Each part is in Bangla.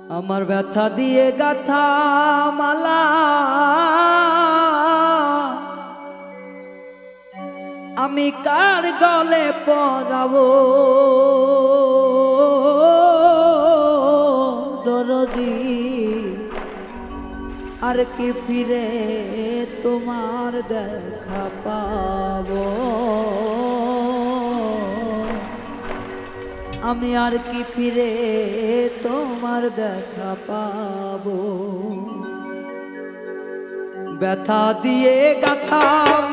আমার ব্যথা দিয়ে গাথা মালা আমি কার গলে পরাবো দরদি আর কি ফিরে তোমার দেখা পাবো আমি আর কি ফিরে তোমার দেখা পাবো ব্যথা দিয়ে গাথা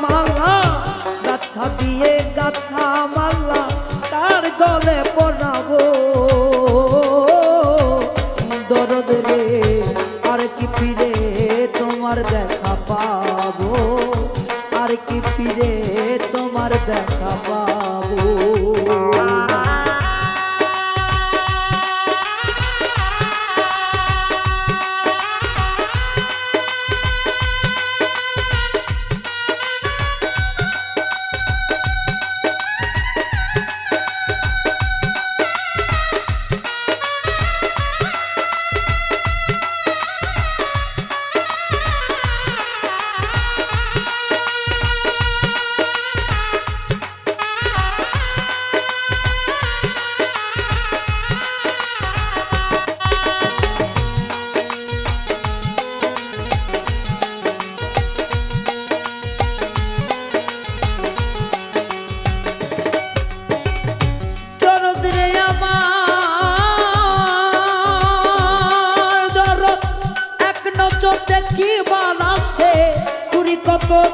মালা ব্যথা দিয়ে গাথা মালা তার গলে পরাবো দরদ রে আর কি ফিরে তোমার দেখা পাবো আর কি ফিরে তোমার দেখা পাবো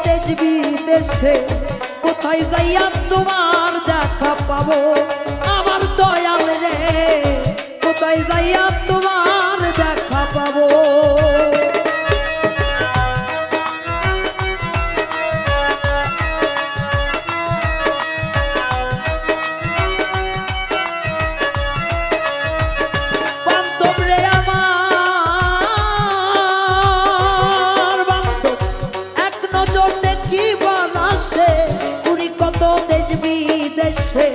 দেশ বিদেশে কোথায় যাইয়া তোমার দেখা পাবো আমার দয়াল রে কোথায় যাইয়া তোমার দেখা পাবো বান্ধব রে আমার বান্ধব এক নজর দেখি বানাসে পুরি কত দেশ বিদেশে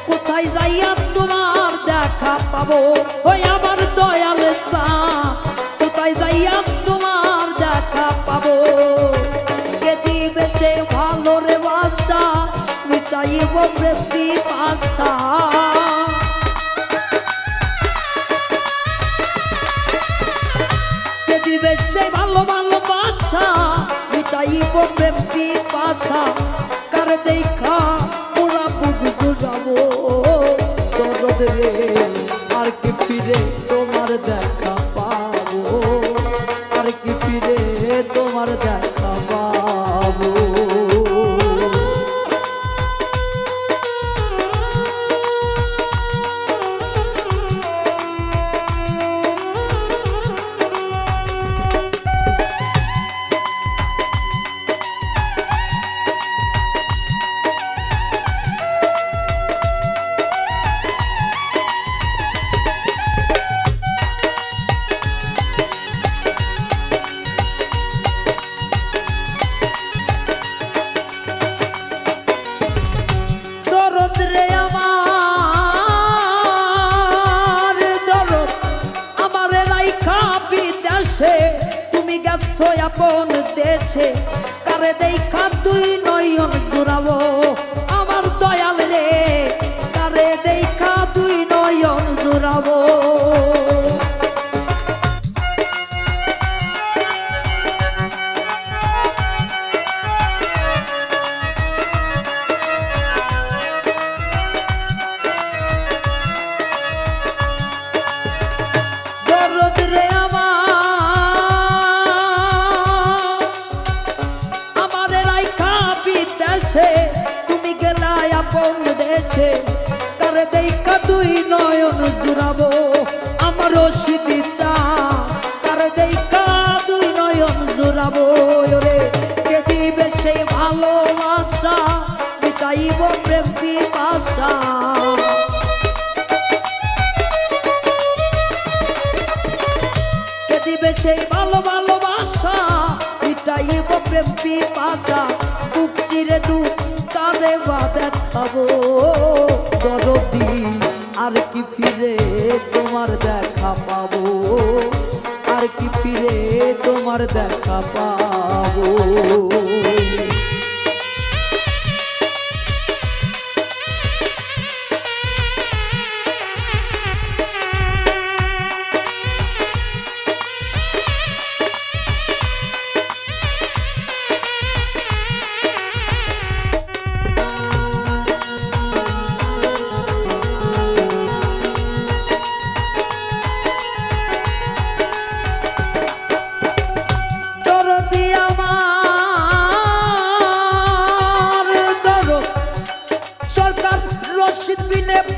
কোথায় যাইয়া তোমার দেখা পাবো ওই আমার দয়াল সা কোথায় যাইয়া তোমার দেখা পাবো কে দিবে সে ভালো রে বাসা মিটাইব প্রেমী পাশা কে দিবে সে ভালো ভালোবাসা মিটাইব প্রেমী পাশা কার দেখা ওরা বুঝ যাবো দরদ রে আর কি ফিরে তোমার দেখা পাবো আর কি ফিরে তোমার দেখা পাবো তুমি গেছো আপন দেশে কারে দেখা দুই নয়ন জুড়াবো আমার দয়াল রে কারে দেখা দুই নয়ন জুড়াবো তুমি গেলাই আপন দেশে কারে দেখা দুই নয়ন জুড়াবো আমার রশিদি চা কারে দেখা দুই নয়ন জুড়াবো রে কে দিবে সেই ভালোবাসা মিটাইব প্রেম পিপাসা কে দিবে সেই ভালো ভালোবাসা মিটাইব প্রেম পিপাসা বুক চিরে দুঃখ কারে বা দেখাবো দরদি আর কি ফিরে তোমার দেখা পাবো, আর কি ফিরে তোমার দেখা পাবো।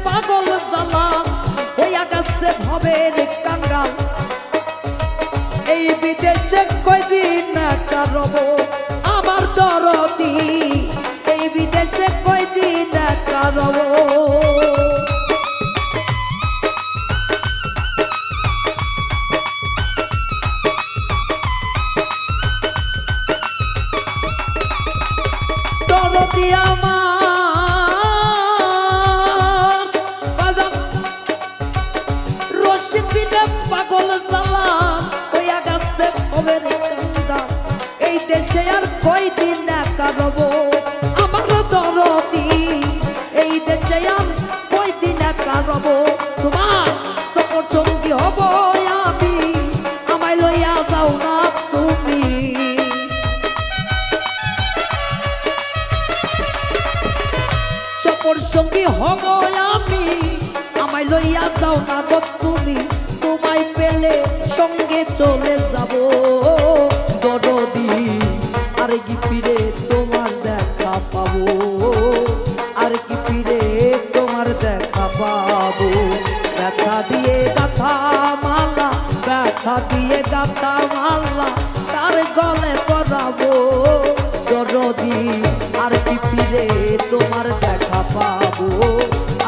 পাগল জ্বালা হইয়া গেছে ভবের কাঙ্গাল, এই বিদেশে কয়দিন একা রব আমার দরদি, এই বিদেশে কয়দিন একা রব। দরদি আমার পাগল জ্বালা হইয়া গেছে ভবের কাঙ্গাল, এই দেশে আর কয়দিন একা রব আমার দরদি, এই দেশে আর কয়দিন একা রব। তোমার তোর সঙ্গী হব আমি, আমায় লইয়া যাও না তুমি। সপর সঙ্গী হব আমি, আমায় লইয়া যাও না গো তুমি। তোমায় পেলে সঙ্গে চলে যাব দরদি, আর কি ফিরে তোমার দেখা পাবো, আর কি ফিরে তোমার দেখা পাবো। ব্যথা দিয়ে গাথা মালা, ব্যথা দিয়ে গাথা মালা তার গলে পরাবো দরদি, আর কি ফিরে তোমার দেখা পাবো,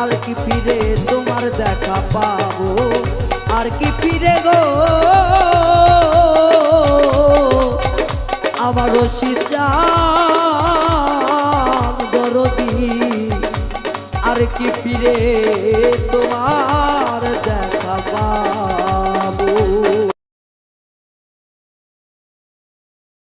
আর কি ফিরে তোমার দেখা পাবো, আর কি ফিরে গো আমার রশিদ দরদি, আর কি ফিরে তোমার